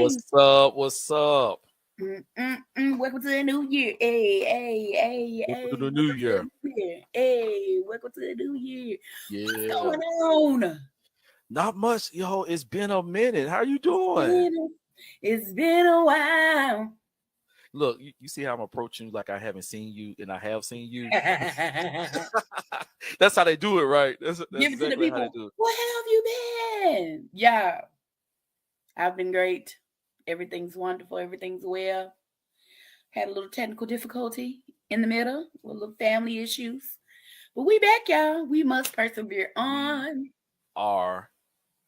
What's up? What's up? Welcome to the new year. Welcome to the new Welcome to year. the new year. Hey, welcome to the new year. What's Yeah. going on? Not much, yo. It's been a minute. How you doing? It's been a while. Look, you see how I'm approaching you like I haven't seen you and I have seen you. That's how they do it, right? That's Give it to the exactly how they people. do it. Where have you been? Yeah, I've been great. Everything's wonderful. Everything's well. Had a little technical difficulty in the middle with little family issues. But we back, y'all. We must persevere We on. are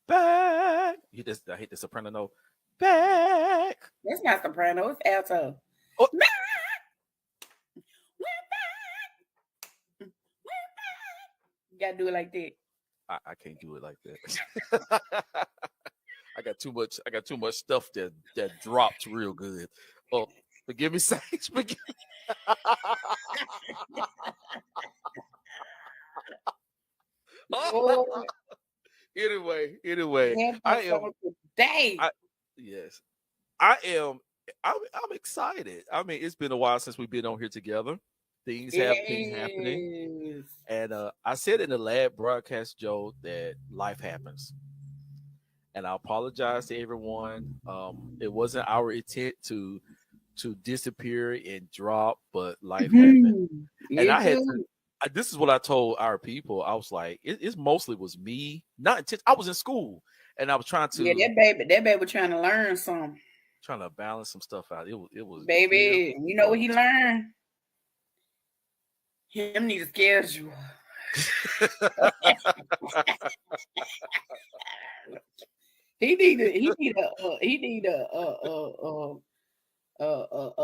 back. I hate the soprano note. Back. That's not soprano, it's alto. Oh, We're back. You gotta do it like that. I can't do it like that. I got too much stuff that dropped real good. Oh, forgive me, Sage. Forgive. Lord, anyway, help I us am. on today. I yes, I am. I'm excited. I mean, it's been a while since we've been on here together. Things have been happening, Yes. and I said in the lab broadcast, Joe, that life happens, and I apologize to everyone. It wasn't our intent to disappear and drop, but life happened, and I It had to. too. This is what I told our people. I was like, it mostly was me. Not intent. I was in school, and I was Yeah, that baby trying to learn something. trying to balance some stuff out. It was Baby, you know what he difficult. learned? Him need a schedule. He need a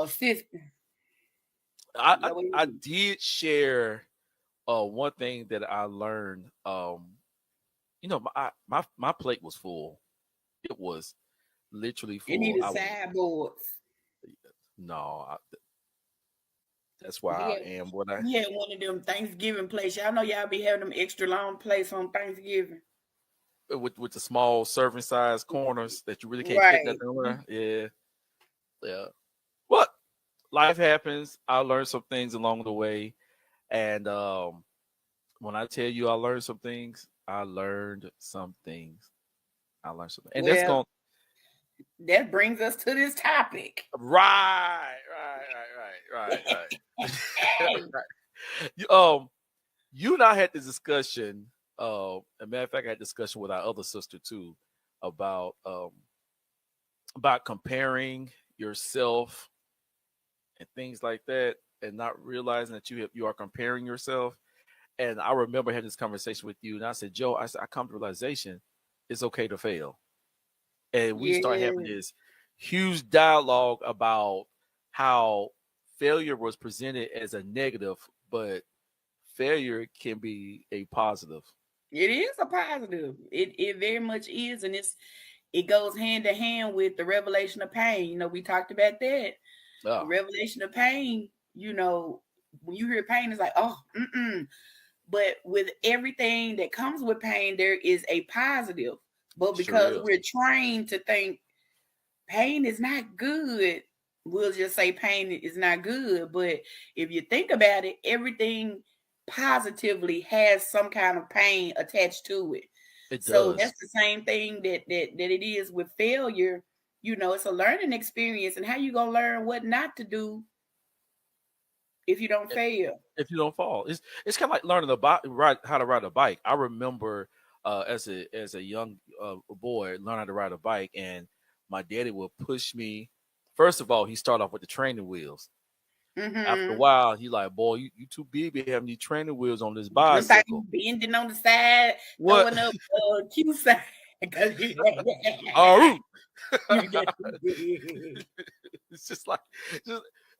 system. I That what he I need. did share one thing that I learned. My plate was full. It was literally It full. needed I was sideboards. no. That's why He I had, am what I he had one of them Thanksgiving plates. Y'all know y'all be having them extra long plates on Thanksgiving. with the small serving size corners that you really can't fit Right. nothing on there. Yeah, yeah. But life happens. I learned some things along the way, and when I tell you I learned some things, I learned some things. I learned something, and that's Well, going that brings us to this topic. right. Hey, You and I had this discussion. As a matter of fact, I had a discussion with our other sister too about comparing yourself and things like that, and not realizing that you are comparing yourself. And I remember having this conversation with you, and I said, Joe, I come to the realization it's okay to fail, and we start having yeah, this huge dialogue about how failure was presented as a negative, but failure can be a positive. it is a positive. It very much is, and it goes hand to hand with the revelation of pain. We talked about that. The Oh, revelation of pain. When you hear pain, it's like, oh, mm-mm. But with everything that comes with pain, there is a positive. But sure because is. we're trained to think pain is not good, we'll just say pain is not good. But if you think about it, everything positively has some kind of pain attached to it. It So does. that's the same thing that it is with failure. It's a learning experience, and how you gonna learn what not to do if you don't i- fail? If you don't fall, it's kind of like learning ride how to ride a bike. I remember as a young boy learn how to ride a bike, and my daddy would push me. First of all, he started off with the training wheels. After a Mm-hmm. while, he like, boy, you too big to have these training wheels on this Them things bicycle. bending on the side, What? throwing up Q side. Because Oh, you got too big. it's just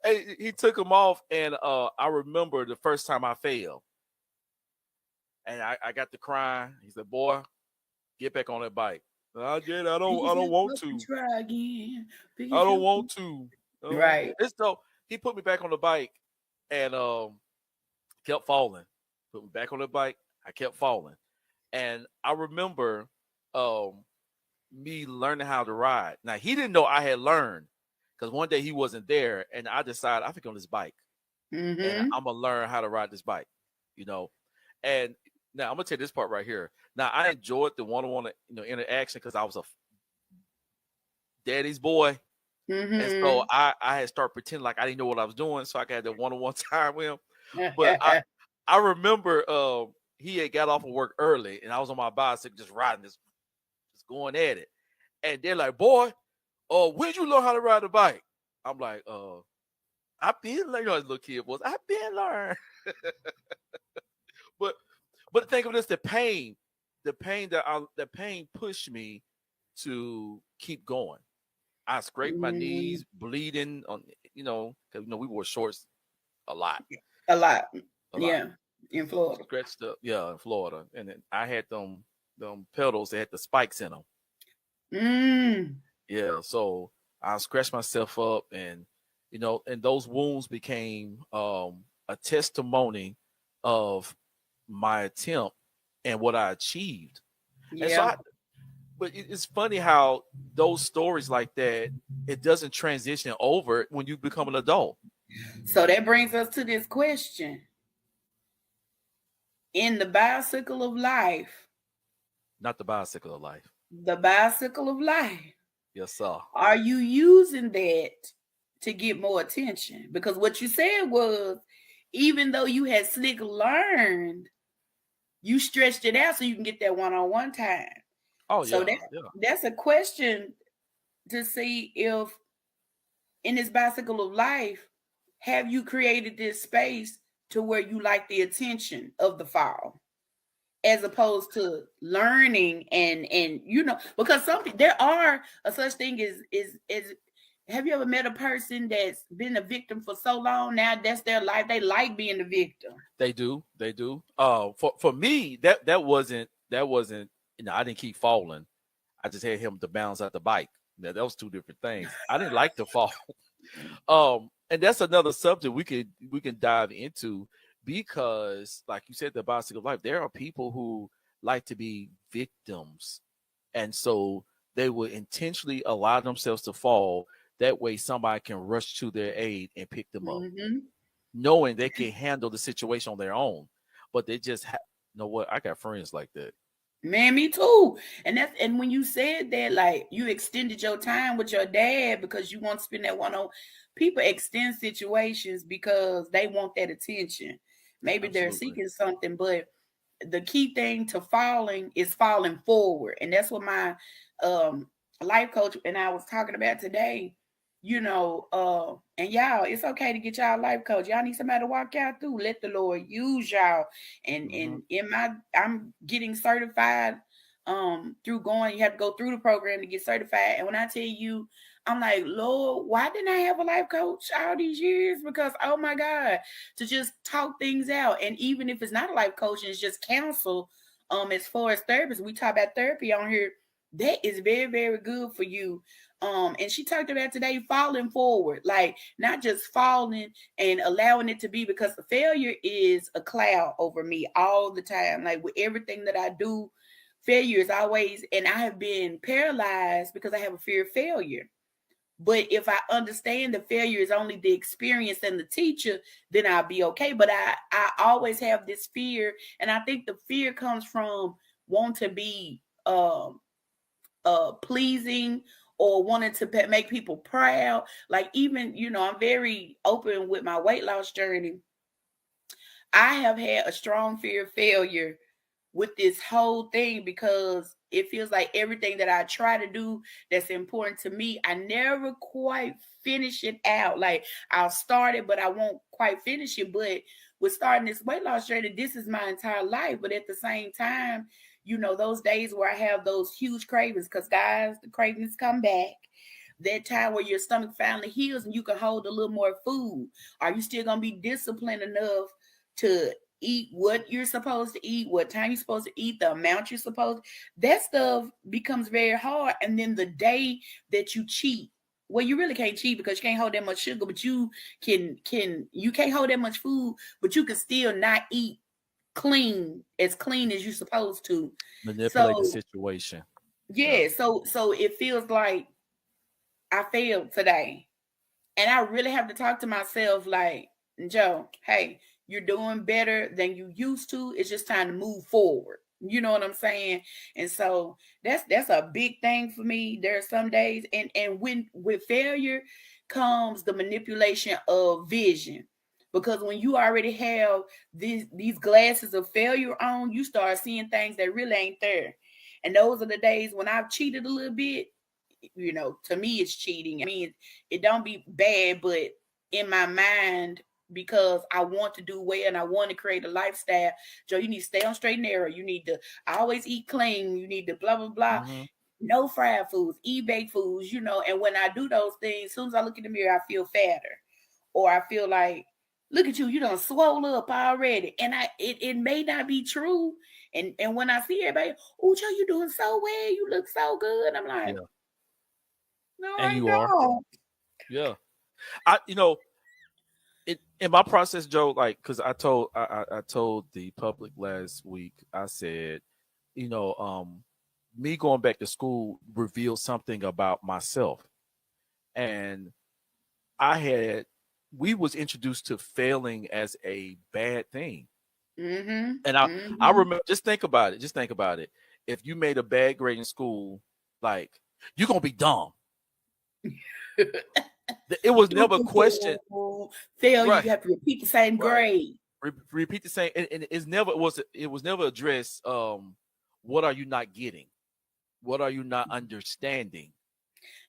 hey, he took them off, and I remember the first time I failed, and I got to crying. He said, "Boy, get back on that bike." I did. He I don't said, want "But we to. try again. Pick I don't yourself want up." to. I don't want. Right. And so he put me back on the bike, and kept falling. Put me back on the bike. I kept falling, and I remember um me learning how to ride. Now he didn't know I had learned because one day he wasn't there, and I decided I think on this bike, and Mm-hmm. I'm gonna learn how to ride this bike. You know, and now I'm gonna take this part right here. Now I enjoyed the one-on-one, interaction because I was a daddy's boy, and so Mm-hmm. I had started pretending like I didn't know what I was doing, so I got that one-on-one time with him. But I remember he had got off of work early, and I was on my bicycle just riding this, just going at it. And they're like, "Boy, when'd you learn how to ride a bike?" I'm like, I've been learning. As a little kid was, I've been learning. but think of this: the pain pushed me to keep going. I scraped my Mm, knees, bleeding on, because we wore shorts a lot, a lot. a lot. Yeah. In Florida. Scratched up, yeah, in Florida, and then I had them pedals that had the spikes in them. Mm. Yeah, so I scratched myself up, and and those wounds became a testimony of my attempt and what I achieved. And so Yeah. but it's funny how those stories like that, it doesn't transition over when you become an adult. So that brings us to this question. In the bicycle of life, Not the bicycle of life. the bicycle of life, Yes, sir. are you using that to get more attention? Because what you said was, even though you had slick learned, you stretched it out so you can get that one-on-one time. Oh So yeah, yeah. that's a question to see if in this bicycle of life, have you created this space to where you like the attention of the fall, as opposed to learning and because there are a such thing as have you ever met a person that's been a victim for so long, now that's their life, they like being a victim? They do. They do. For me, that wasn't. I didn't keep falling. I just had him to bounce out the bike. Now, that was two different things. I didn't like to fall. And that's another subject we can dive into because, like you said, the bicycle life. There are people who like to be victims, and so they will intentionally allow themselves to fall. That way, somebody can rush to their aid and pick them up, Mm-hmm. knowing they can handle the situation on their own. But they just know what, I got friends like that. Man, me too. And when you said that, like, you extended your time with your dad because you want to spend that one on, people extend situations because they want that attention. Maybe they're Absolutely. seeking something, but the key thing to falling is falling forward. And that's what my um life coach and I was talking about today. And y'all, it's okay to get y'all life coach. Y'all need somebody to walk y'all through. Let the Lord use y'all. And Hmm. I'm getting certified through going, you have to go through the program to get certified. And when I tell you, I'm like, Lord, why didn't I have a life coach all these years? Because, oh my God, to just talk things out. And even if it's not a life coach and it's just counsel, as far as therapists, we talk about therapy on here. That is very, very good for you. And she talked about today falling forward, like not just falling and allowing it to be, because the failure is a cloud over me all the time. Like with everything that I do, failure is always, and I have been paralyzed because I have a fear of failure. But if I understand the failure is only the experience and the teacher, then I'll be okay. But I always have this fear, and I think the fear comes from wanting to be pleasing or wanting to make people proud. Like, even, I'm very open with my weight loss journey. I have had a strong fear of failure with this whole thing because it feels like everything that I try to do that's important to me, I never quite finish it out. Like, I'll start it, but I won't quite finish it. But with starting this weight loss journey, this is my entire life. But at the same time, those days where I have those huge cravings, because guys, the cravings come back. That time where your stomach finally heals and you can hold a little more food. Are you still going to be disciplined enough to eat what you're supposed to eat, what time you're supposed to eat, the amount you're supposed? That stuff becomes very hard. And then the day that you cheat, well, you really can't cheat because you can't hold that much sugar, but you can't hold that much food, but you can still not eat clean as you're supposed to. Manipulate the So situation. Yeah. Yeah, so it feels like I failed today. And I really have to talk to myself like, Joe, hey, you're doing better than you used to. It's just time to move forward. You know what I'm saying? And so that's a big thing for me. There are some days, and when with failure comes the manipulation of vision. Because when you already have these glasses of failure on, you start seeing things that really ain't there. And those are the days when I've cheated a little bit. To me it's cheating. I mean, it don't be bad, but in my mind, because I want to do well and I want to create a lifestyle, Joe, you need to stay on straight and narrow. You need to always eat clean. You need to blah blah blah. Mm-hmm. No fried foods, eat baked foods, and when I do those things, as soon as I look in the mirror, I feel fatter. Or I feel like, look at you, you done swole up already. And it may not be true. And when I see everybody, oh Joe, you doing so well, you look so good. I'm like, Yeah. no, And I you are. don't. Yeah. I in my process, Joe, like, because I told the public last week, I said, you know, me going back to school revealed something about myself. And I had we was introduced to failing as a bad thing. Mm-hmm. And I Mm-hmm. remember, just think about it. Just think about it. If you made a bad grade in school, like, you're gonna be dumb. It was never a question. Fail, you Right. have to repeat the same Right. grade. Repeat the same, and it was never addressed. What are you not getting? What are you not understanding?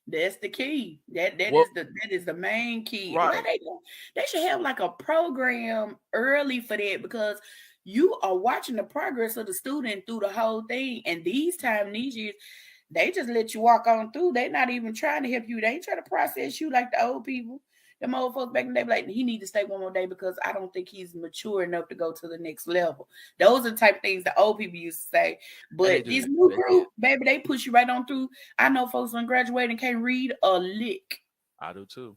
That's the key. That that What is the that is the main key. Why right? they should have like a program early for that, because you are watching the progress of the student through the whole thing. And these years, they just let you walk on through. They're not even trying to help you. They ain't trying to process you like the old people. Them old folks back in the day, like, he need to stay one more day because I don't think he's mature enough to go to the next level. Those are the type of things the old people used to say. And they But do this that. new They did. group, baby, they push you right on through. I know folks on graduate and can't read a lick. I do too.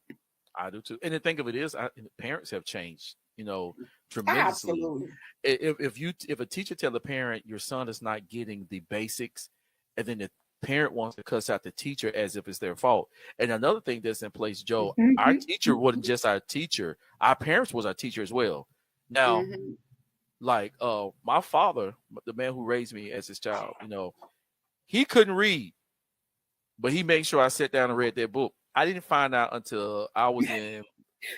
I do too. And the thing of it is, parents have changed, tremendously. Absolutely. If a teacher tell a parent your son is not getting the basics, and then the parent wants to cuss out the teacher as if it's their fault. And another thing that's in place, Joe, our Mm-hmm. teacher wasn't just our teacher. Our parents was our teacher as well. Now, Mm-hmm. like, my father, the man who raised me as his child, he couldn't read, but he made sure I sat down and read that book. I didn't find out until I was in,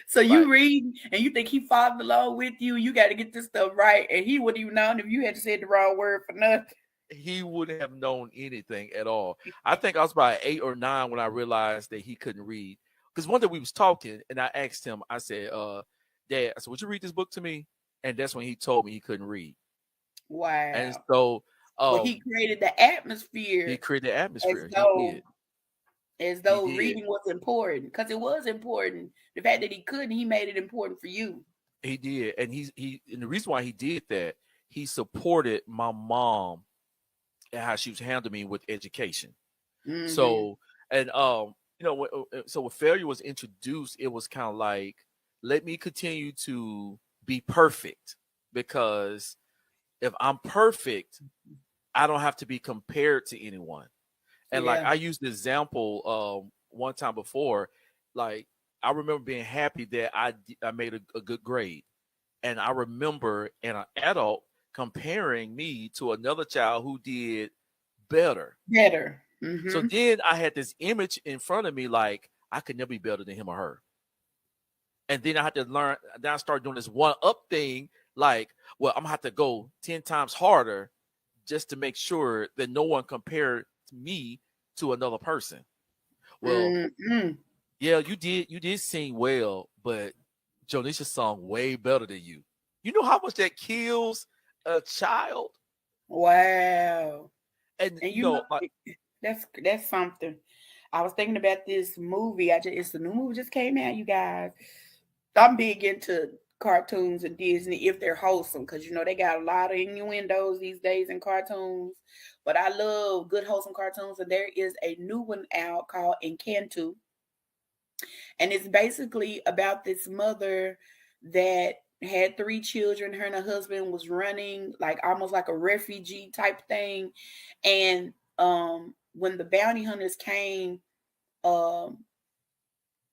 So like, you read and you think he followed along with you. You got to get this stuff right, and he wouldn't even known if you had said the wrong word for nothing. he wouldn't have known anything at all. I think I was about 8 or 9 when I realized that he couldn't read. Because one day we was talking, and I asked him, I said, Dad, I said, would you read this book to me? And that's when he told me he couldn't read. And Wow. so, But he created the he atmosphere created the as atmosphere. He though did. as He though did. reading was important, because it was important. The fact that he couldn't, he made it important for you. He did. And and the reason why he did that, he supported my mom and how she was handling me with education. Mm-hmm. So, and so when failure was introduced, it was kind of like, let me continue to be perfect, because if I'm perfect, I don't have to be compared to anyone. And like, Yeah. I used the example one time before, like, I remember being happy that I made a good grade, and I remember an adult comparing me to another child who did better. Better. So Mm-hmm. then I had this image in front of me, like, I could never be better than him or her. And then I had to learn. Then I started doing this one up thing, like, well, I'm gonna have to go 10 times harder just to make sure that no one compared me to another person. Well, Mm-hmm. yeah, you did sing well, but Jonisha sung way better than you. You know how much that kills a child? Wow. And And like, that's something. I was thinking about this movie. It's a new movie just came out, you guys. I'm big into cartoons and Disney if they're wholesome, because they got a lot of innuendos these days in cartoons. But I love good wholesome cartoons, and there is a new one out called Encanto, and it's basically about this mother that had 3 children. Her and her husband was running like almost like a refugee type thing, and when the bounty hunters came, um,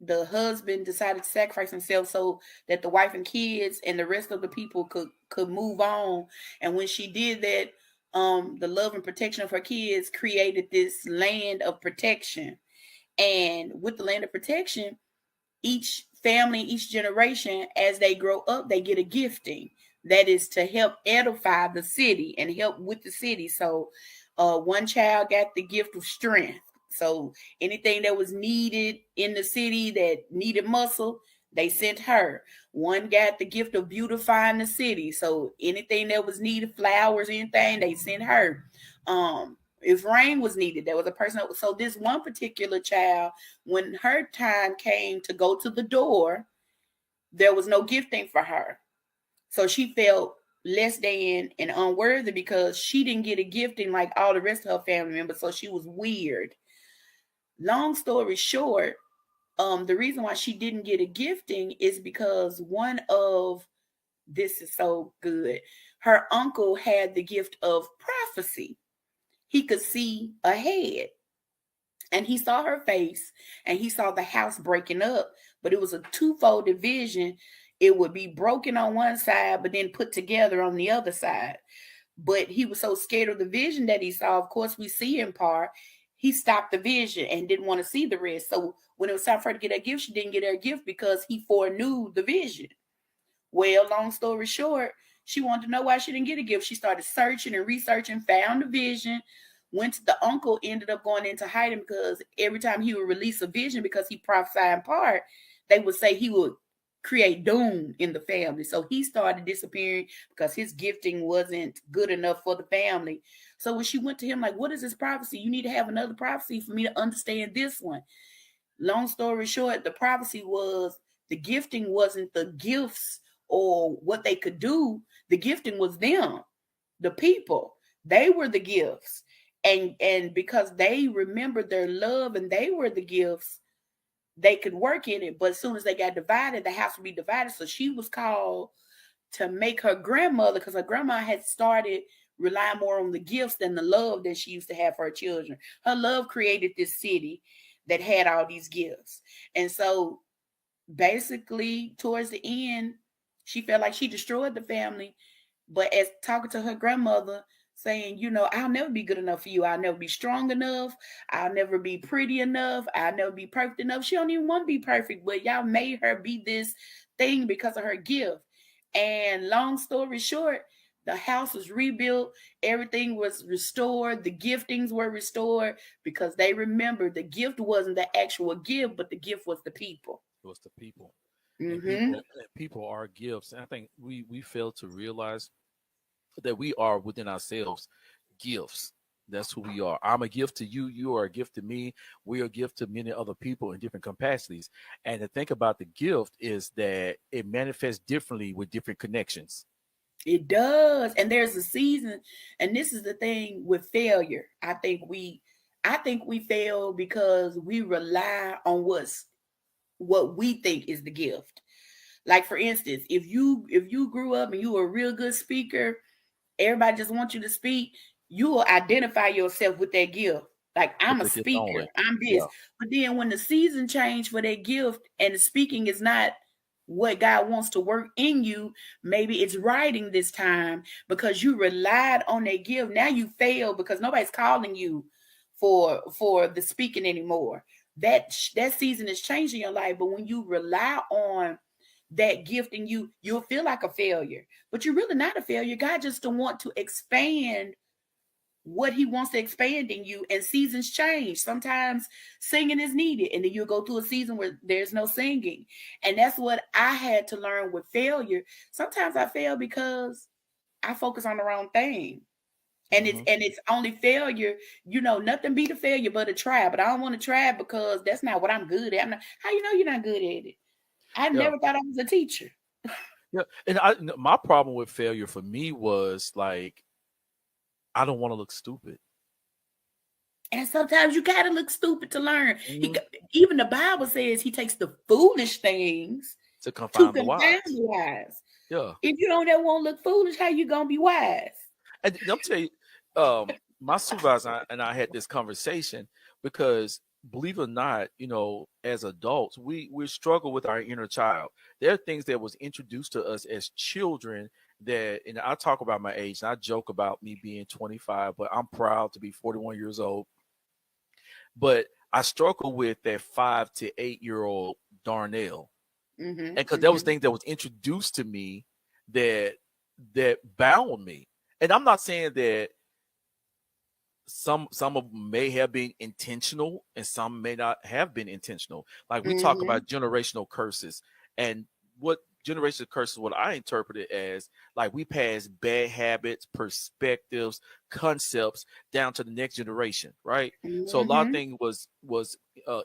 the husband decided to sacrifice himself so that the wife and kids and the rest of the people could move on. And when she did that, the love and protection of her kids created this land of protection. And with the land of protection, each family, each generation, as they grow up, they get a gifting that is to help edify the city and help with the city. So, one child got the gift of strength. So, anything that was needed in the city that needed muscle, they sent her. One got the gift of beautifying the city. So, anything that was needed, flowers, anything, they sent her. If rain was needed, there was a person. So, this one particular child, when her time came to go to the door, there was no gifting for her. So she felt less than and unworthy because she didn't get a gifting like all the rest of her family members. So she was weird. Long story short, the reason why she didn't get a gifting is because one of this is so good. Her uncle had the gift of prophecy. He could see ahead. And he saw her face and he saw the house breaking up, but it was a twofold division. It would be broken on one side but then put together on the other side. But he was so scared of the vision that he saw. Of course, we see in part, he stopped the vision and didn't want to see the rest. So when it was time for her to get her gift, she didn't get her gift because he foreknew the vision. Well, long story short, she wanted to know why she didn't get a gift. She started searching and researching, found the vision. Went to the uncle, ended up going into hiding because every time he would release a vision, because he prophesied in part, they would say he would create doom in the family. So he started disappearing because his gifting wasn't good enough for the family. So when she went to him, like, what is this prophecy? You need to have another prophecy for me to understand this one. Long story short, the prophecy was the gifting wasn't the gifts or what they could do. The gifting was them, the people. They were the gifts. And because they remembered their love and they were the gifts, they could work in it. But as soon as they got divided, the house would be divided. So she was called to make her grandmother, because her grandma had started relying more on the gifts than the love that she used to have for her children. Her love created this city that had all these gifts. And so basically, towards the end, she felt like she destroyed the family. But as talking to her grandmother, saying, I'll never be good enough for you. I'll never be strong enough. I'll never be pretty enough. I'll never be perfect enough. She don't even want to be perfect, but y'all made her be this thing because of her gift. And long story short, the house was rebuilt. Everything was restored. The giftings were restored because they remembered the gift wasn't the actual gift, but the gift was the people. It was the people, and Mm-hmm. people are gifts. And I think we fail to realize that we are within ourselves gifts. That's who we are. I'm a gift to you. You are a gift to me. We are a gift to many other people in different capacities. And the thing about the gift is that it manifests differently with different connections. It does. And there's a season, and this is the thing with failure. I think we fail because we rely on what we think is the gift. Like for instance, if you grew up and you were a real good speaker, everybody just wants you to speak, you will identify yourself with that gift. Like, With I'm a the gift speaker, only. I'm this. Yeah. But then when the season changed for that gift and the speaking is not what God wants to work in you, maybe it's writing this time because you relied on that gift. Now you fail because nobody's calling you for the speaking anymore. That season is changing your life. But when you rely on that gift in you, you'll feel like a failure. But you're really not a failure. God just don't want to expand what he wants to expand in you. And seasons change. Sometimes singing is needed, and then you'll go through a season where there's no singing. And that's what I had to learn with failure. Sometimes I fail because I focus on the wrong thing. And it's Hmm. and it's only failure, nothing beat a failure but a try. But I don't want to try because that's not what I'm good at. How you know you're not good at it? I Yeah. never thought I was a teacher. Yeah. And my problem with failure for me was like, I don't want to look stupid. And sometimes you gotta look stupid to learn. Hmm. Even the Bible says he takes the foolish things To to confound the confound wise. the wise. Yeah. If you don't ever want to look foolish, how you gonna be wise? And I'm tell you, my supervisor and I had this conversation because believe it or not, as adults, we struggle with our inner child. There are things that was introduced to us as children that, and I talk about my age and I joke about me being 25, but I'm proud to be 41 years old. But I struggle with that 5 to 8 year old Darnell. And because there was Mm-hmm. things that was introduced to me that bound me. And I'm not saying that some of them may have been intentional and some may not have been intentional. Like we talk Mm-hmm. about generational curses, and what generational curses, what I interpret it as, like we pass bad habits, perspectives, concepts down to the next generation, right? So a lot of Mm-hmm. things was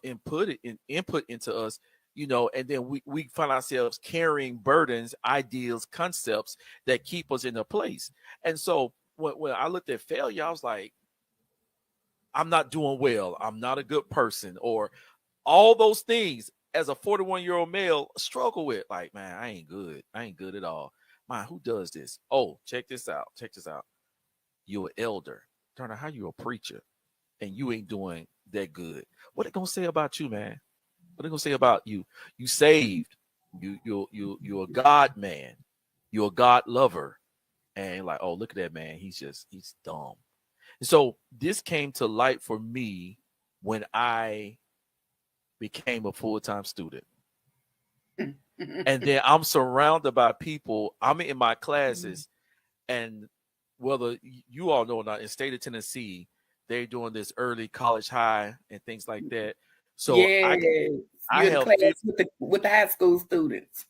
input into us, and then we find ourselves carrying burdens, ideals, concepts that keep us in a place. And so when I looked at failure, I was like, I'm not doing well. I'm not a good person, or all those things as a 41-year-old male struggle with. Like, man, I ain't good. I ain't good at all. Man, who does this? Oh, check this out. Check this out. You're an elder. Turner, how you a preacher and you ain't doing that good? What they gonna say about you, man? What they gonna say about you? You saved. You're a God man. You're a God lover. And like, oh, look at that man. He's dumb. So this came to light for me when I became a full-time student. And then I'm surrounded by people. I'm in my classes, and whether you all know or not, in state of Tennessee, they're doing this early college high and things like that. So Yes, I you're in have class with the high school students.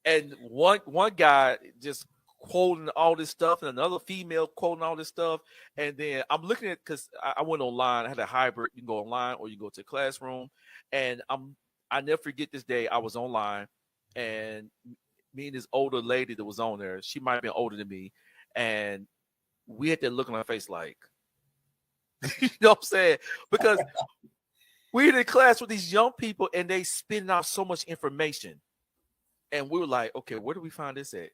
and one guy just quoting all this stuff, and another female quoting all this stuff. And then I'm looking at, because I went online. I had a hybrid. You can go online or you go to the classroom. And I never forget this day. I was online, and me and this older lady that was on there. She might have been older than me, and we had that look on our face like, you know what I'm saying? Because we're in class with these young people, and they spitting out so much information, and we were like, okay, where do we find this at?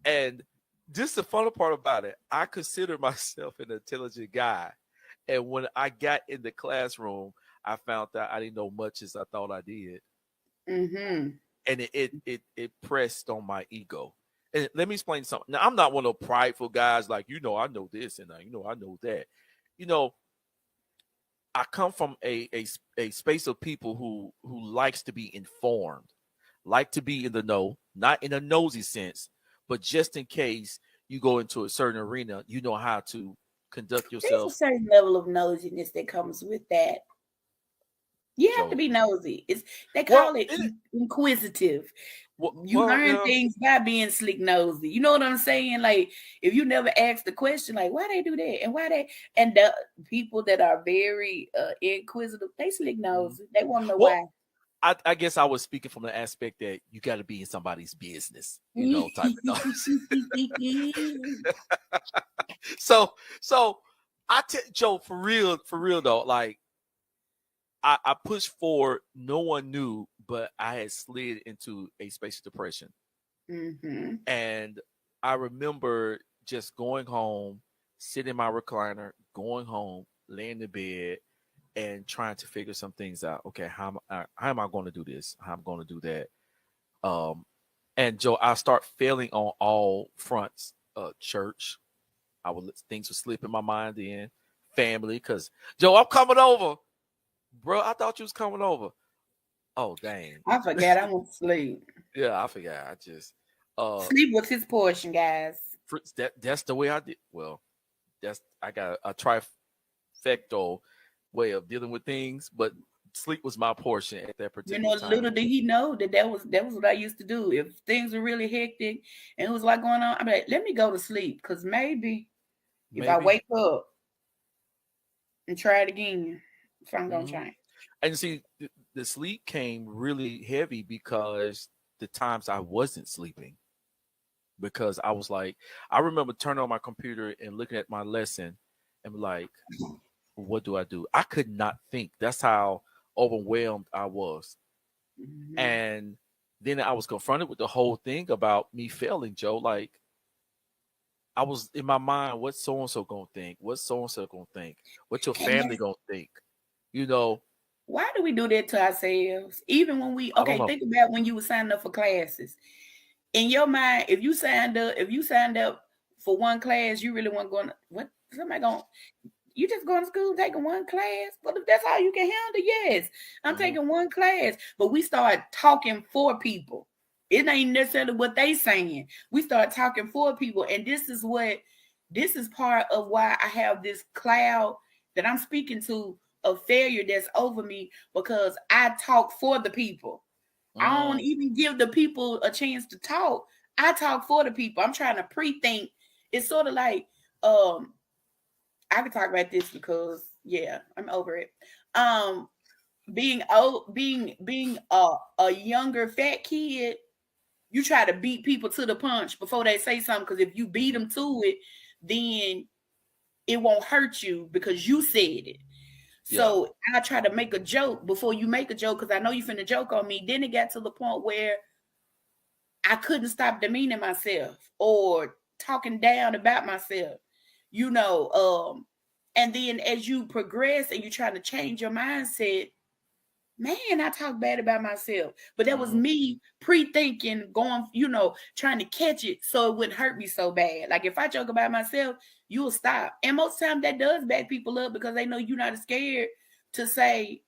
And just the funny part about it, I consider myself an intelligent guy. And when I got in the classroom, I found out I didn't know much as I thought I did. Mm-hmm. And it pressed on my ego. And let me explain something. Now, I'm not one of those prideful guys like, I know this and I know that. You know, I come from a space of people who likes to be informed, like to be in the know, not in a nosy sense, but just in case you go into a certain arena, you know how to conduct There's a yourself. certain level of nosiness that comes with that. You have to Joe, be nosy. It's They well, call it inquisitive. You learn yeah, things by being slick nosy. You know what I'm saying? Like if you never ask the question, like why they do that and why they and the people that are very inquisitive, they slick mhm. nosy. They want to know Well, why. I guess I was speaking from the aspect that you got to be in somebody's business, type of thoughts. So Joe, for real though, like I pushed forward. No one knew, but I had slid into a space of depression. Mm-hmm. And I remember just going home, sitting in my recliner, going home, laying in bed, and trying to figure some things out. Okay, how am I going to do this? How am I going to do that? Um, and Joe, I start failing on all fronts. Church, things would slip in my mind. Then family, because Joe, I'm coming over, bro. I thought you was coming over. Oh dang, I forgot I want to sleep. yeah, I forgot. I just uh, Sleep was his portion, guys. that's the way I did. Well, I got a trifecta way of dealing with things, but sleep was my portion at that You particular know, time. little did he know that was what I used to do. If things were really hectic and it was like going on, I'd be like, let me go to sleep. Cause maybe if I Maybe. wake up and try it again, something gonna Hmm. change. And see, the sleep came really heavy because the times I wasn't sleeping, because I was like, I remember turning on my computer and looking at my lesson and be like, what do I do? I could not think. That's how overwhelmed I was. Hmm. And then I was confronted with the whole thing about me failing, Joe. Like, I was in my mind, what so and so gonna think? What so and so gonna think? What your And family that's gonna think? You know, why do we do that to ourselves? Even when we I don't okay, know. think about when you were signing up for classes. In your mind, if you signed up for one class, you really weren't going to what somebody going you just going to school taking one class. But if that's how you can handle, yes, I'm Hmm. taking one class. But we start talking for people. It ain't necessarily what they saying. We start talking for people, and this is part of why I have this cloud that I'm speaking to of failure that's over me because I talk for the people. I don't Mm. even give the people a chance to talk. I talk for the people. I'm trying to pre-think. It's sort of like I can talk about this because yeah, I'm over it. Um being a younger fat kid, you try to beat people to the punch before they say something because if you beat Hmm. them to it, then it won't hurt you because you said it. Yeah. So I try to make a joke before you make a joke because I know you finna joke on me. Then it got to the point where I couldn't stop demeaning myself or talking down about myself, you know. And then as you progress and you're trying to change your mindset, man, I talk bad about myself. But that was Hmm. me pre-thinking, going, you know, trying to catch it so it wouldn't hurt me so bad. Like if I joke about myself, you'll stop. And most times that does back people up because they know you're not scared to say,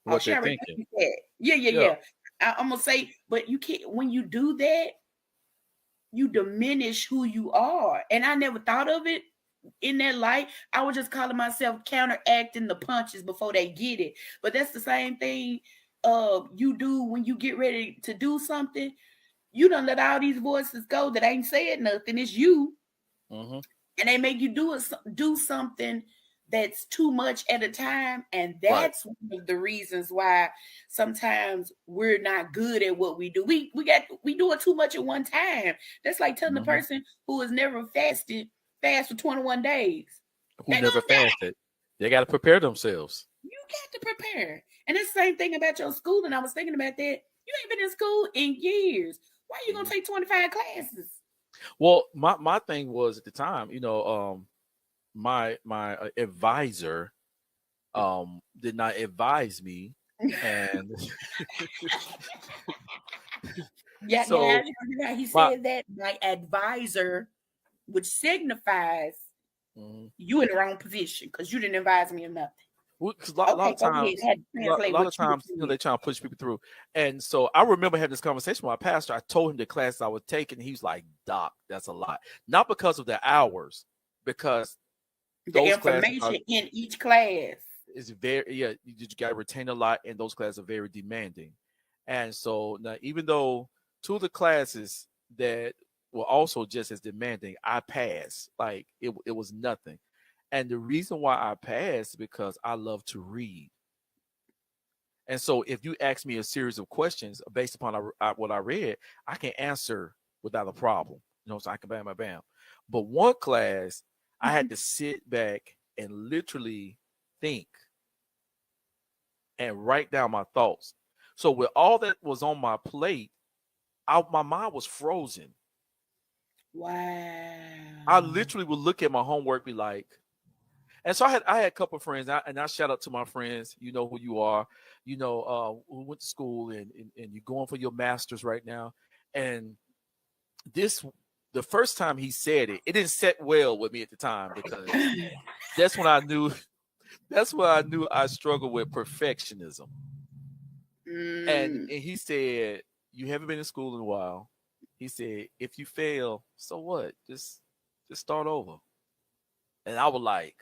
oh, What they're Sherry, thinking. thank you for that. Yeah, yeah, Yeah. yeah. I'm gonna say, but you can't when you do that, you diminish who you are. And I never thought of it in that light. I was just calling myself counteracting the punches before they get it. But that's the same thing you do when you get ready to do something. You don't let all these voices go that ain't said nothing. It's you, Hmm. and they make you do something that's too much at a time, and Right. that's one of the reasons why sometimes we're not good at what we do. We do it too much at one time. That's like telling the Hmm. person who has never fasted fast for 21 days. Who They're never gonna die. fasted? They got to prepare themselves. You got to prepare. And it's the same thing about your school. And I was thinking about that. You ain't been in school in years. Why are you gonna Hmm. take 25 classes? Well, my thing was at the time, my advisor did not advise me, and Yeah, so you know how he my said that? My advisor, which signifies mhm. you in the wrong position because you didn't advise me of nothing. Because a lot Okay, of go ahead. times, I had to a translate lot what of you were times, saying. they try to push people through. And so I remember having this conversation with my pastor. I told him the class I would take, and he was like, "Doc, that's a lot." Not because of the hours, because The those classes are information in each class. is very you just got to retain a lot, and those classes are very demanding. And so now, even though two of the classes that were also just as demanding, I passed. Like it was nothing. And the reason why I passed is because I love to read. And so if you ask me a series of questions based upon what I read, I can answer without a problem. So I can bam, bam, bam. But one class, I had to sit back and literally think and write down my thoughts. So with all that was on my plate, my mind was frozen. I Wow. literally would look at my homework, be like, and so I had a couple of friends, and I shout out to my friends. You know who you are. Who went to school, and you're going for your masters right now. And this, the first time he said it, it didn't set well with me at the time because that's when I knew that's when I knew I struggled with perfectionism. And Mm. he said, "You haven't been in school in a while." He said, "If you fail, so what? Just start over." And I was like,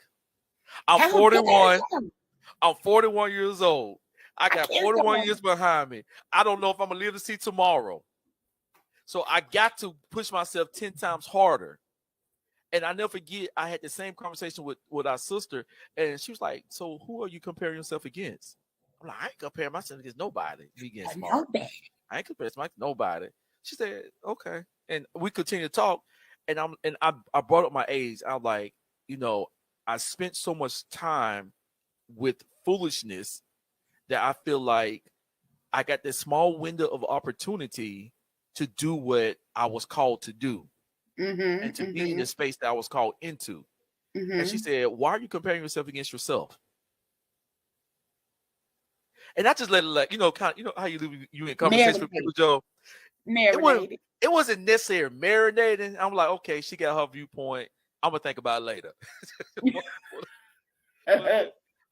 "I'm How dare 41. you? I'm 41 years old. I I got can't 41 stop. years behind me. I don't know if I'm gonna live to see tomorrow. So I got to push myself 10 times harder." And I never forget, I had the same conversation with our sister, and she was like, "So who are you comparing yourself against?" I'm like, "I ain't comparing myself against nobody. Me getting I smart. know that. I ain't comparing myself to nobody." She said, "Okay." And we continued to talk, and I brought up my age. I'm like, I spent so much time with foolishness that I feel like I got this small window of opportunity to do what I was called to do. Mhm. and to be in the Mhm. space that I was called into. And she Mhm. said, "Why are you comparing yourself against yourself?" And I just let it, like, kind of, how you in conversation with people, Marinate. Joe. It wasn't Marinated. it wasn't necessarily marinating. I'm like, okay, she got her viewpoint. I'm gonna think about it later.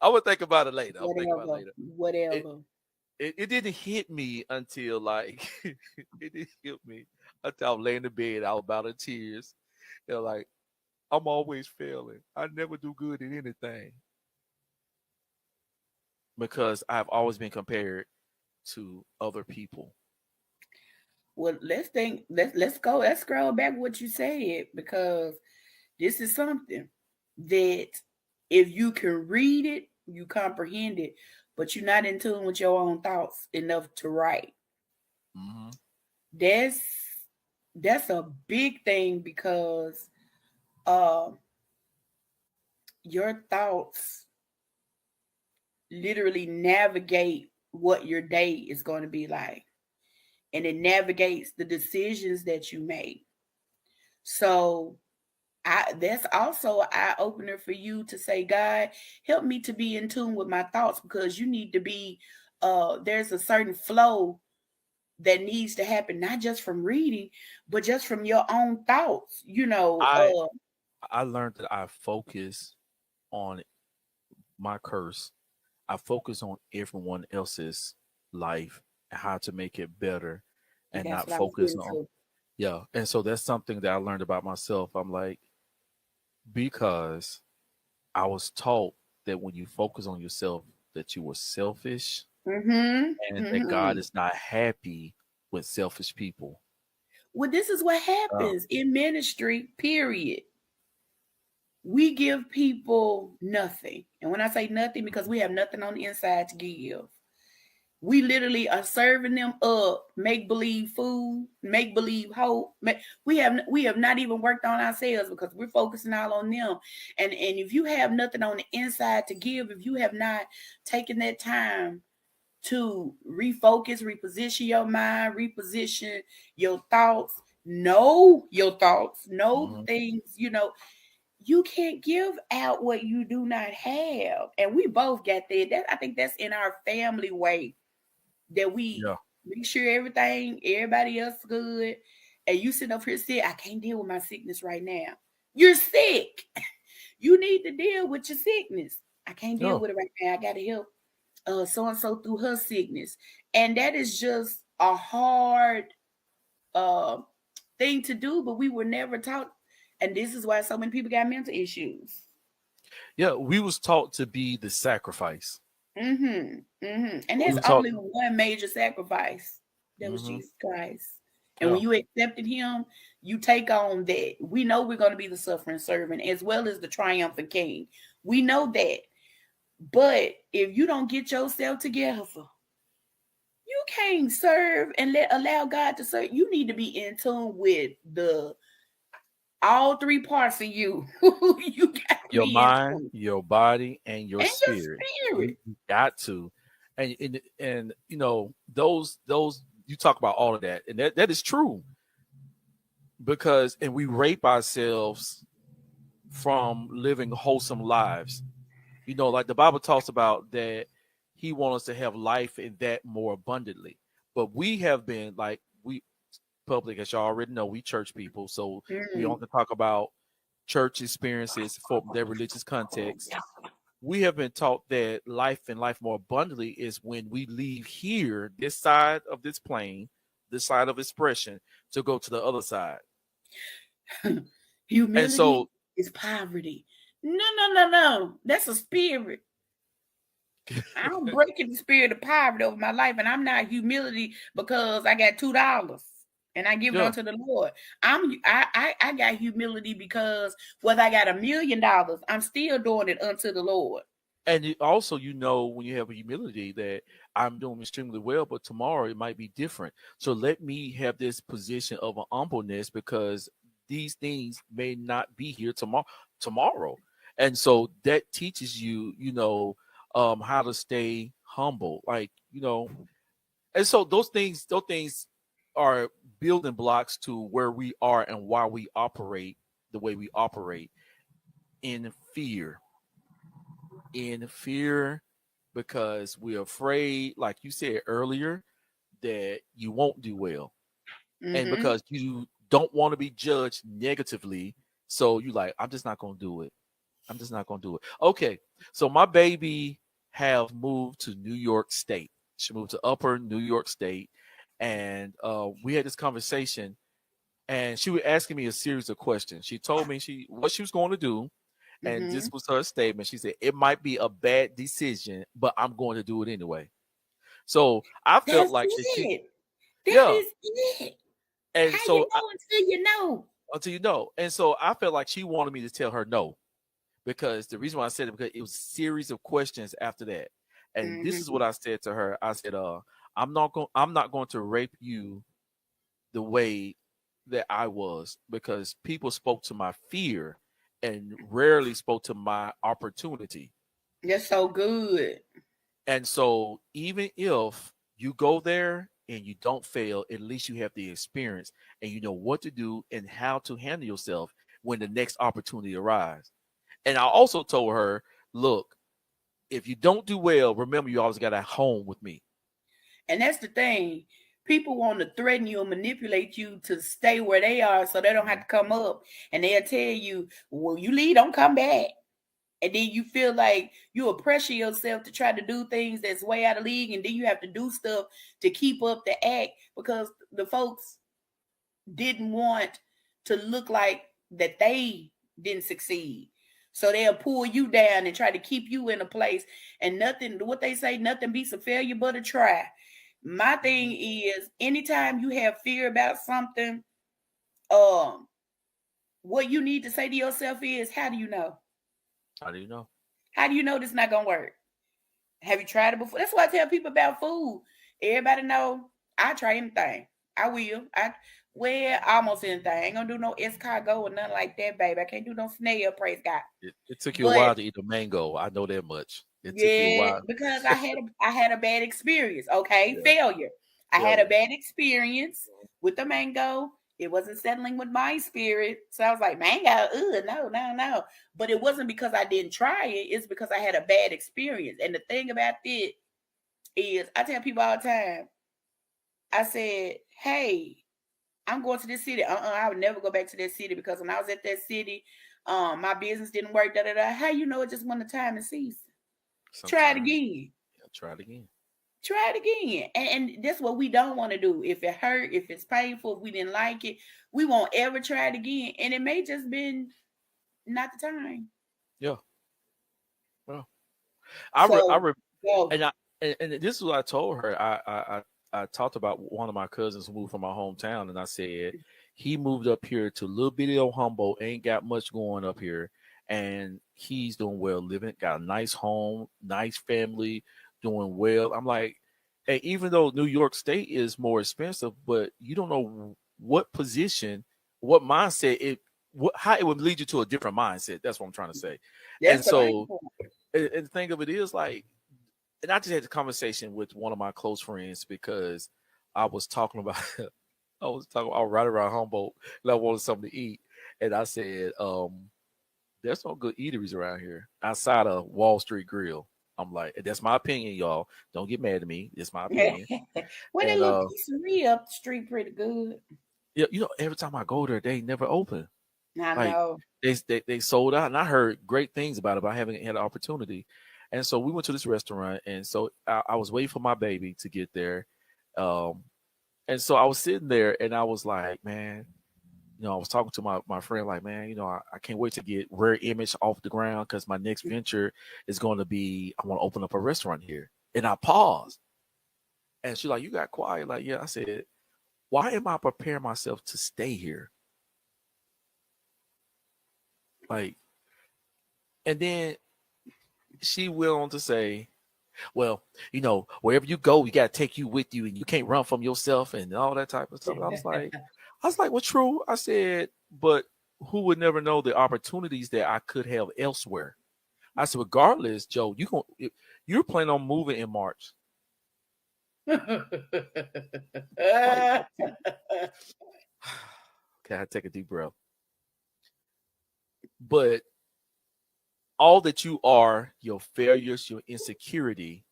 I'm gonna think about it later. I'm gonna think about it Whatever. later. It, Whatever. it didn't hit me until like it didn't hit me until I was laying in the bed. I was about in tears. Like, I'm always failing. I never do good in anything because I've always been compared to other people. Well, let's think. Let's go. Let's scroll back what you said, because this is something that if you can read it, you comprehend it, but you're not in tune with your own thoughts enough to write. Mm-hmm. That's that's a big thing, because uh, your thoughts literally navigate what your day is going to be like, and it navigates the decisions that you make. So that's also an eye opener for you to say, God, help me to be in tune with my thoughts, because you need to be there's a certain flow that needs to happen, not just from reading, but just from your own thoughts. I I learned that I focus on my curse. I focus on everyone else's life and how to make it better, and That's not what I was focus getting on, to. yeah. And so that's something that I learned about myself. I'm like, because I was taught that when you focus on yourself, that you were selfish, Mm-hmm. and that God Mm-hmm. is not happy with selfish people. Well, this is what Uh, happens in ministry, period. We give people nothing. And when I say nothing, because we have nothing on the inside to give. We literally are serving them up make believe food, make believe hope. We have not even worked on ourselves, because we're focusing all on them. And if you have nothing on the inside to give, if you have not taken that time to refocus, reposition your mind, reposition your thoughts, know the mhm. things, you can't give out what you do not have. And we both got that. I think that's in our family way, that we Yeah, make sure everybody else is good. And you sit up here and say, I can't deal with my sickness right now. You're sick. You need to deal with your sickness. I can't deal yeah, with it right now. I gotta help so and so through her sickness. And that is just a hard uh thing to do, but we were never taught. And this is why so many people got mental issues. yeah. We was taught to be the sacrifice. Mm-hmm. Mm-hmm. And We there's was taught. only one major sacrifice. That was Hmm. Jesus Christ. And when Yeah, you accepted him, you take on that. We know we're going to be the suffering servant as well as the triumphant king. We know that. But if you don't get yourself together, you can't serve and allow God to serve. You need to be in tune with the all three parts of you. You got to your be in mind, tune. your body, and your And spirit. your spirit. You got to, and those you talk about all of that, and that is true, because and we rape ourselves from living wholesome lives. Like the Bible talks about that He wants us to have life in that more abundantly. But we have been like we public, as y'all already know, we church people, so we Mm. only talk about church experiences for their religious context. We have been taught that life and life more abundantly is when we leave here, this side of this plane, this side of expression, to go to the other side. And Humility so, is poverty. No, no, no, no. That's a spirit. I'm breaking the spirit of poverty over my life, and I'm not humility because I got $2 and I give it yeah. unto the Lord. I got humility because whether I got $1,000,000, I'm still doing it unto the Lord. And also, when you have a humility that I'm doing extremely well, but tomorrow it might be different. So let me have this position of an humbleness, because these things may not be here tomorrow. And so that teaches you, how to stay humble. Like, and so those things are building blocks to where we are and why we operate the way we operate in fear. In fear because we're afraid, like you said earlier, that you won't do well. And Mm-hmm. because you don't want to be judged negatively, so you like, I'm just not gonna do it. I'm just not gonna do it. Okay. So my baby have moved to New York State. She moved to upper New York State. And we had this conversation and she was asking me a series of questions. She told me what she was going to do. And Mm-hmm. this was her statement. She said, it might be a bad decision, but I'm going to do it anyway. So I felt That's like that it. That yeah. is it. And How you so know until you know? until you know. And so I felt like she wanted me to tell her no. Because the reason why I said it, because it was a series of questions after that. And this is Mm-hmm. what I said to her. I said, I'm not going to rape you the way that I was, because people spoke to my fear and rarely spoke to my opportunity. That's so good. And so even if you go there and you don't fail, at least you have the experience and you know what to do and how to handle yourself when the next opportunity arises. And I also told her, look, if you don't do well, remember you always got a home with me. And that's the thing. People want to threaten you and manipulate you to stay where they are so they don't have Mhm. to come up. And they'll tell you, well, you leave, don't come back. And then you feel like you will pressure yourself to try to do things that's way out of league. And then you have to do stuff to keep up the act because the folks didn't want to look like that they didn't succeed. So they'll pull you down and try to keep you in a place. And nothing, what they say, nothing beats a failure but a try. My thing Mhm. is, anytime you have fear about something, um, what you need to say to yourself is, how do you know? How do you know? How do you know this not gonna work? Have you tried it before? That's why I tell people about food. Everybody know I try anything. I will. Well, almost anything. I ain't gonna do no escargot or nothing like that, baby. I can't do no snail, praise God. It took you a But while to eat a mango. I know that much. It took you a yeah, while. because I had a bad experience. Okay, Yeah. failure. I had a Failure. bad experience with the mango. It wasn't settling with my spirit, so I was like, mango, no, no, no. But it wasn't because I didn't try it. It's because I had a bad experience. And the thing about it is, I tell people all the time. I said, hey, I'm going to this city. I would never go back to that city because when I was at that city, my business didn't work. Da da da. How you know it just wasn't the time and season? Try it Sometimes. again. Yeah, try it again. Try it again. And that's what we don't want to do. If it hurt, if it's painful, if we didn't like it, we won't ever try it again. And it may just been not the time. Yeah. Well, I So re, go. and I and this is what I told her. I talked about one of my cousins who moved from my hometown, and I said he moved up here to little bitty old Humboldt, ain't got much going up here, and he's doing well, living, got a nice home, nice family, doing well. I'm like, and even though New York State is more expensive, but you don't know what position, what mindset how it would lead you to a different mindset. That's what I'm trying to say, That's and the main so. point. And the thing of it is, like, and I just had a conversation with one of my close friends because I was talking about I was right around Humboldt and I wanted something to eat. And I said, there's no good eateries around here outside of Wall Street Grill. I'm like, that's my opinion, y'all. Don't get mad at me. It's my opinion. Well, that And little pizzeria up the street pretty good. yeah, every time I go there, they never open. I Like know. they sold out, and I heard great things about it, but I haven't had an opportunity. And so we went to this restaurant, and so I was waiting for my baby to get there, um, and so I was sitting there, and I was like, man, I was talking to my friend, like, man, I can't wait to get Rare Image off the ground because my next venture is going to be I want to open up a restaurant here. And I paused, and she's like, you got quiet, like, yeah. I said, why am I preparing myself to stay here, like, and then she went on to say, well, wherever you go, you got to take you with you, and you can't run from yourself and all that type of stuff. And I was like, well, true. I said, but who would never know the opportunities that I could have elsewhere? I said, regardless, Joe, you're planning on moving in March. Like, Okay, I take a deep breath. But all that you are, your failures, your insecurity,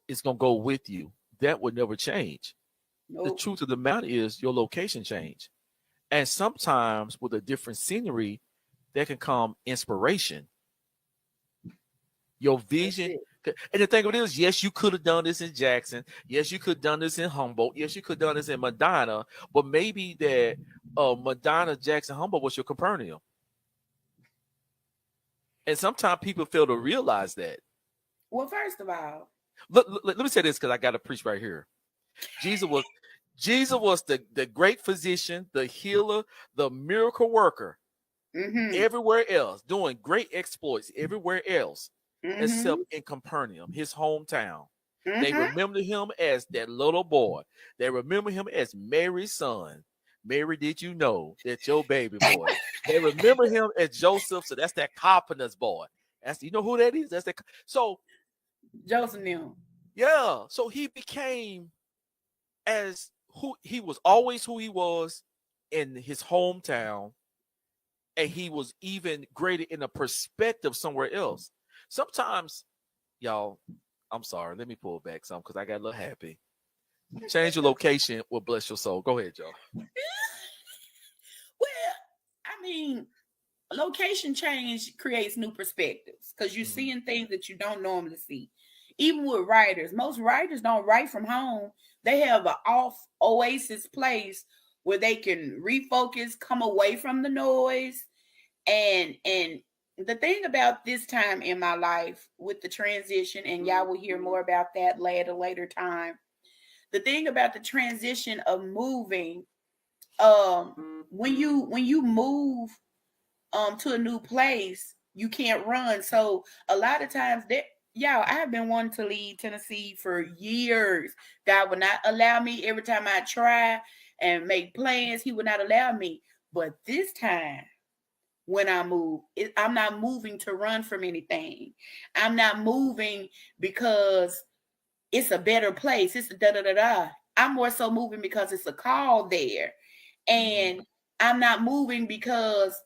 is gonna go with you. That would never change. The Nope. truth of the matter is your location change. And sometimes with a different scenery, there can come inspiration. Your That's vision. it. And the thing of it is, yes, you could have done this in Jackson. Yes, you could have done this in Humboldt. Yes, you could have done this in Medina. But maybe that Medina, Jackson, Humboldt was your Capernaum. And sometimes people fail to realize that. Well, first of all, Let me say this because I got to preach right here. Jesus was Jesus was the great physician, the healer, the miracle worker mm-hmm, everywhere else, doing great exploits everywhere else, except mm-hmm, in Capernaum, his hometown. They mm-hmm. remember him as that little boy. They remember him as Mary's son. Mary, did you know that your baby boy? They remember him as Joseph, so that's that carpenter's boy. That's you know who that is. That's that. So Joseph knew. yeah, so he became as who he was always who he was in his hometown, and he was even greater in a perspective somewhere else. Sometimes, y'all, I'm sorry, let me pull back some because I got a little happy. Change your location will bless your soul. Go ahead, y'all. Well, I mean, location change creates new perspectives because you're Mhm. seeing things that you don't normally see. Even with writers, most writers don't write from home. They have an off oasis place where they can refocus, come away from the noise, and the thing about this time in my life with the transition, and y'all will hear more about that at a later time. The thing about the transition of moving, when you move to a new place, you can't run. So a lot of times that y'all, I have been wanting to leave Tennessee for years. God would not allow me. Every time I try and make plans, he would not allow me. But this time when I move, I'm not moving to run from anything. I'm not moving because it's a better place. It's a da da da da. I'm more so moving because it's a call there. Mhm. And I'm not moving because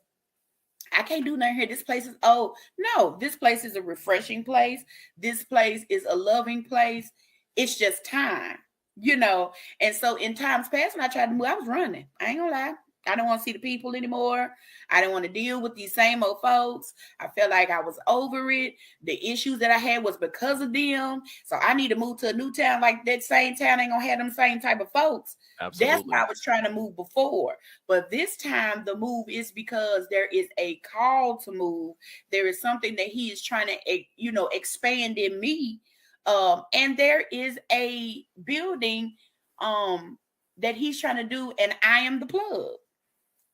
I can't do nothing here. This place is, oh, no, this place is a refreshing place. This place is a loving place. It's just time, you know. And so in times past, when I tried to move, I was running. I ain't gonna lie. I don't want to see the people anymore. I don't want to deal with these same old folks. I felt like I was over it. The issues that I had was because of them. So I need to move to a new town. Like that same town ain't gonna have them same type of folks. That's why Absolutely. I was trying to move before. But this time, the move is because there is a call to move. There is something that he is trying to, expand in me. And there is a building that he's trying to do, and I am the plug.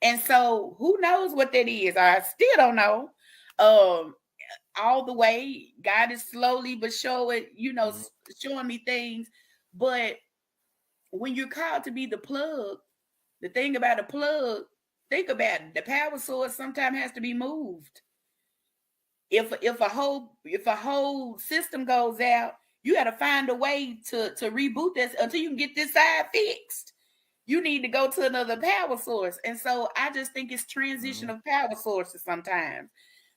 And so, who knows what that is? I still don't know. Um, all the way, God is slowly but Mhm. showing me things. But when you're called to be the plug, the thing about a plug, think about it. The power source sometimes has to be moved. If a whole system goes out, you got to find a way to reboot this until you can get this side fixed. You need to go to another power source. And so I just think it's transition Mhm. of power sources sometimes.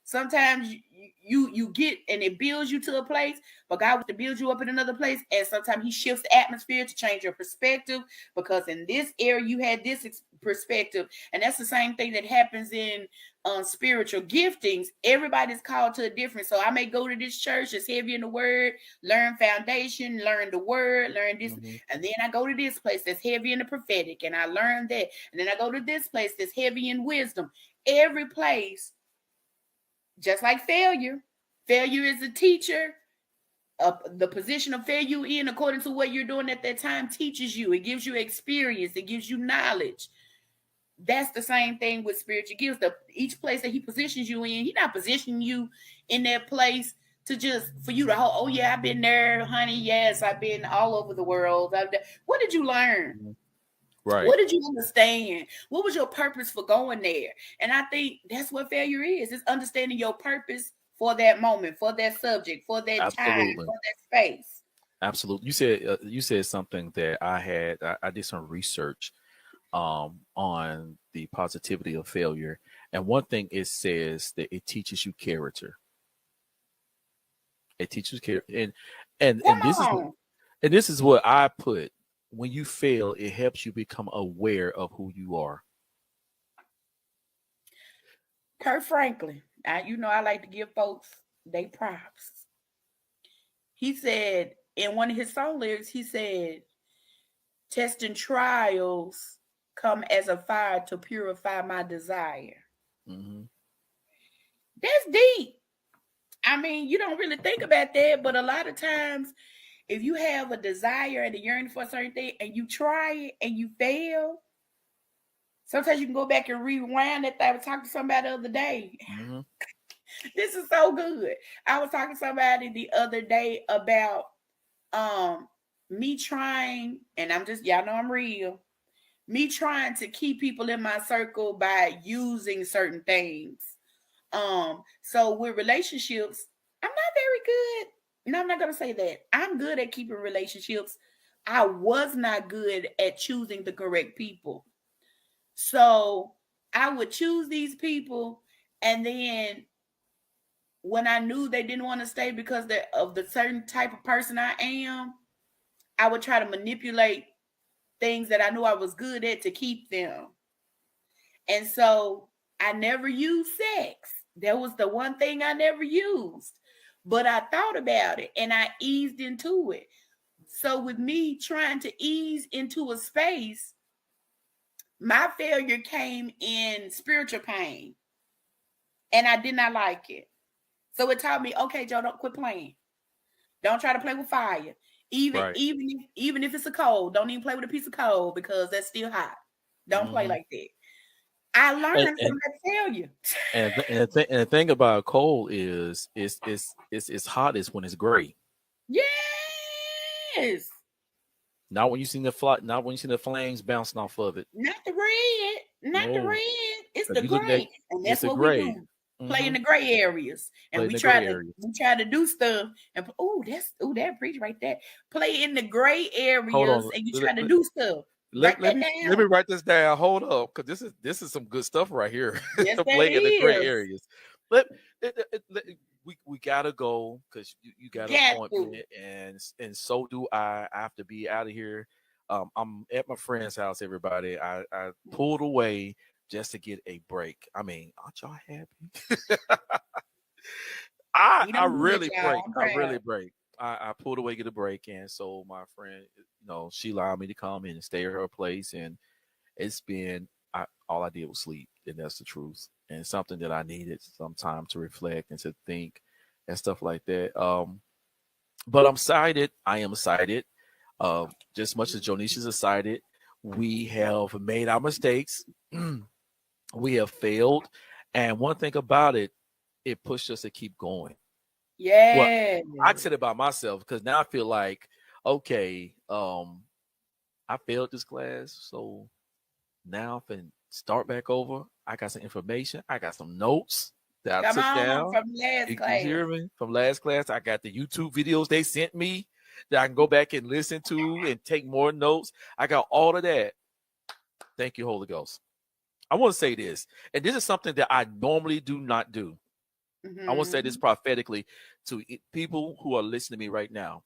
Sometimes you get and it builds you to a place, but God wants to build you up in another place. And sometimes He shifts the atmosphere to change your perspective because in this area you had this perspective, and that's the same thing that happens in spiritual giftings. Everybody's called to a different. So I may go to this church that's heavy in the word, learn foundation, learn the word, learn this, Mhm. and then I go to this place that's heavy in the prophetic, and I learn that, and then I go to this place that's heavy in wisdom. Every place, just like failure is a teacher. The position of failure in, according to what you're doing at that time, teaches you. It gives you experience. It gives you knowledge. That's the same thing with spiritual gifts. Each place that He positions you in, He not positioning you in that place to just for you to oh yeah, I've been there, honey. Yes, I've been all over the world. What did you learn? Mhm. Right. What did you understand? What was your purpose for going there? And I think that's what failure is. It's understanding your purpose for that moment, for that subject, for that time, Absolutely. for that space. Absolutely. You said something that I did some research. on the positivity of failure. And one thing it says that it teaches you character. It teaches character, Come on. and this is what I put. When you fail, it helps you become aware of who you are. Kurt Franklin. I like to give folks they props. He said in one of his song lyrics, he said, "Tests and trials come as a fire to purify my desire." Mm-hmm. That's deep. I mean, you don't really think about that, but a lot of times, if you have a desire and a yearning for a certain thing and you try it and you fail, sometimes you can go back and rewind that thing. I was talking to somebody the other day. Mm-hmm. This is so good. I was talking to somebody the other day about me trying, and I'm just, y'all know I'm real, me trying to keep people in my circle by using certain things. So with relationships, I'm not very good. No, I'm not gonna say that. I'm good at keeping relationships. I was not good at choosing the correct people. So I would choose these people, and then when I knew they didn't want to stay because of the certain type of person I am, I would try to manipulate things that I knew I was good at to keep them. And so I never used sex. That was the one thing I never used. But I thought about it and I eased into it. So with me trying to ease into a space, my failure came in spiritual pain. And I did not like it. So it taught me, okay, Joe, don't quit playing. Don't try to play with fire. Right. Even if it's a coal, don't even play with a piece of coal because that's still hot. Don't play Mm-hmm. like that. I And learned from and that failure. and the thing about coal is it's hottest when it's gray. Yes. Not when you see the fly, not when you see the flames bouncing off of it. Not the red. Not the No, red. It's because the you looking at gray. And it's that's a what we gray. do. Play Mm-hmm. in the gray areas. And Play in the gray areas. we try to do stuff and that preach right there. Play in the gray Hold areas on. and you try to do stuff. Write that Let me down. write this down. Hold up, because this is some good stuff right here. Yes, that Play in the gray is. areas. Let, we gotta go because you got an Got to. appointment and so do I. I have to be out of here. I'm at my friend's house. Everybody, I pulled away just to get a break. I mean, aren't y'all happy? We I don't do that, really y'all. break. I'm I really proud. break. I pulled away get a break, and so my friend, she allowed me to come in and stay at her place, and it's been all I did was sleep, and that's the truth, and something that I needed some time to reflect and to think and stuff like that. But I'm excited. I am excited. Just much as Jonisha's excited, we have made our mistakes. We have failed, and one thing about it, it pushed us to keep going. Well, Yeah. I said it about myself because now I feel like, okay, I failed this class, so now I can start back over. I got some information. I got some notes that I Come took on down. from last You class. hear me? From last class, I got the YouTube videos they sent me that I can go back and listen to and take more notes. I got all of that. Thank you, Holy Ghost. I want to say this, and this is something that I normally do not do. I want to say this Mm-hmm. prophetically to people who are listening to me right now.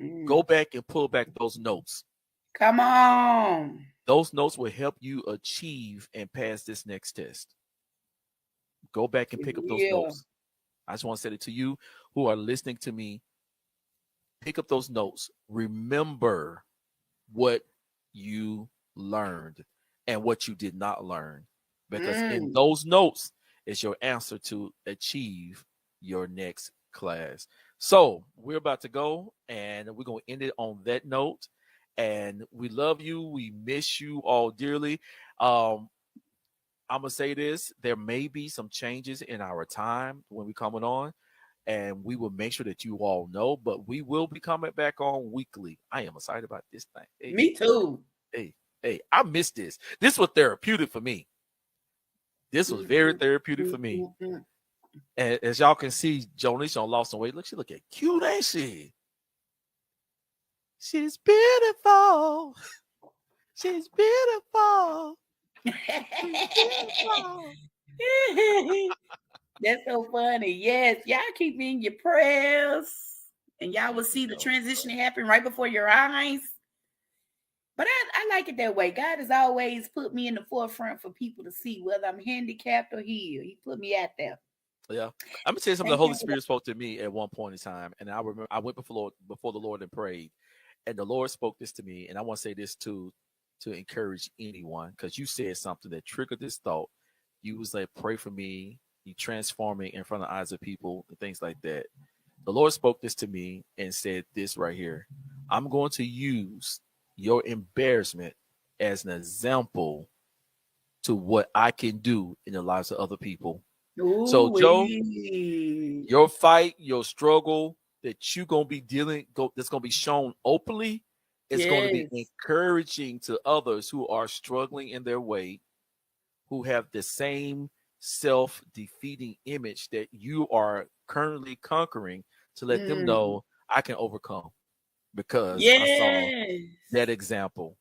Mm. Go back and pull back those notes. Come on. Those notes will help you achieve and pass this next test. Go back and It pick up those will. notes. I just want to say it to you who are listening to me. Pick up those notes. Remember what you learned and what you did not learn. Because in Mm. those notes is your answer to achieve your next class. So we're about to go and we're going to end it on that note. And we love you. We miss you all dearly. Um, I'm gonna say this: there may be some changes in our time when we coming on, and we will make sure that you all know. But we will be coming back on weekly. I am excited about this thing. Hey, Me too. hey, hey! I missed this. This was therapeutic for me. This was Mm, very mm, therapeutic mm, for me. mm, mm. And as y'all can see, Jonisha lost some weight. Look, she look at cute, ain't she? She's beautiful. She's beautiful. She's beautiful. That's so funny. Yes, y'all keep me in your prayers, and y'all will see the No, transition happen right before your eyes. But I like it that way. God has always put me in the forefront for people to see, whether I'm handicapped or healed. He put me out there. yeah. I'm gonna tell you something. The Thank Holy him for that. Spirit spoke to me at one point in time, and I remember I went before the Lord and prayed, and the Lord spoke this to me, and I want to say this too to encourage anyone because you said something that triggered this thought. You was like, pray for me. You transform me in front of the eyes of people and things like that. The Lord spoke this to me and said this right here. I'm going to use your embarrassment as an example to what I can do in the lives of other people. So, Ooh, Joe, wee. your fight, your struggle that you're gonna be that's gonna be shown openly, is going to be Yes. encouraging to others who are struggling in their way, who have the same self-defeating image that you are currently conquering, to let them Mm. know I can overcome because I saw Yes. that example.